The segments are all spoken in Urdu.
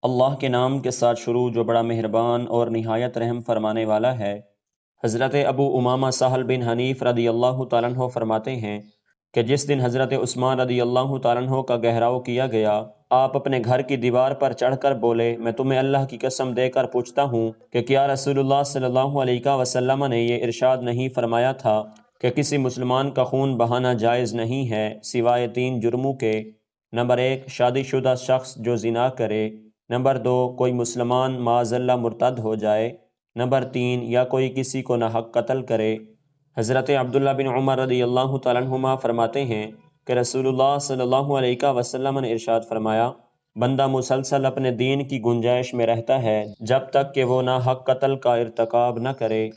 اللہ کے نام کے ساتھ شروع جو بڑا مہربان اور نہایت رحم فرمانے والا ہے۔ حضرت ابو امامہ سہل بن حنیف رضی اللہ تعالیٰ عنہ فرماتے ہیں کہ جس دن حضرت عثمان رضی اللہ تعالیٰ عنہ کا گھیراؤ کیا گیا، آپ اپنے گھر کی دیوار پر چڑھ کر بولے، میں تمہیں اللہ کی قسم دے کر پوچھتا ہوں کہ کیا رسول اللہ صلی اللہ علیہ وسلم نے یہ ارشاد نہیں فرمایا تھا کہ کسی مسلمان کا خون بہانا جائز نہیں ہے سوائے 3 جرموں کے؟ نمبر 1، شادی شدہ شخص جو زنا کرے۔ نمبر 2، کوئی مسلمان معاذ اللہ مرتد ہو جائے۔ نمبر 3، یا کوئی کسی کو ناحق قتل کرے۔ حضرت عبداللہ بن عمر رضی اللہ تعالیٰ عنہما فرماتے ہیں کہ رسول اللہ صلی اللہ علیہ وسلم نے ارشاد فرمایا، بندہ مسلسل اپنے دین کی گنجائش میں رہتا ہے جب تک کہ وہ ناحق قتل کا ارتکاب نہ کرے۔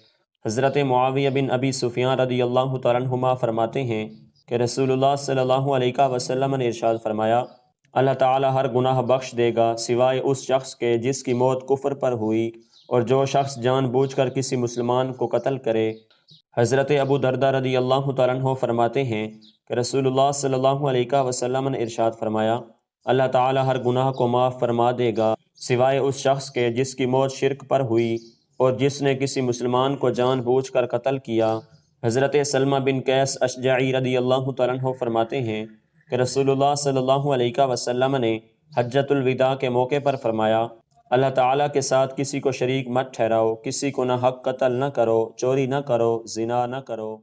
حضرت معاویہ بن ابی سفیان رضی اللہ تعالیٰ عنہما فرماتے ہیں کہ رسول اللہ صلی اللہ علیہ وسلم نے ارشاد فرمایا، اللہ تعالی ہر گناہ بخش دے گا سوائے اس شخص کے جس کی موت کفر پر ہوئی، اور جو شخص جان بوجھ کر کسی مسلمان کو قتل کرے۔ حضرت ابو دردہ رضی اللہ تعالیٰ عنہ فرماتے ہیں کہ رسول اللہ صلی اللہ علیہ وسلم نے ارشاد فرمایا، اللہ تعالی ہر گناہ کو معاف فرما دے گا سوائے اس شخص کے جس کی موت شرک پر ہوئی اور جس نے کسی مسلمان کو جان بوجھ کر قتل کیا۔ حضرت سلمہ بن قیس اشجعی رضی اللہ تعالیٰ عنہ فرماتے ہیں کہ رسول اللہ صلی اللہ علیہ وسلم نے حجۃ الوداع کے موقع پر فرمایا، اللہ تعالیٰ کے ساتھ کسی کو شریک مت ٹھہراؤ، کسی کو نہ حق قتل نہ کرو، چوری نہ کرو، زنا نہ کرو۔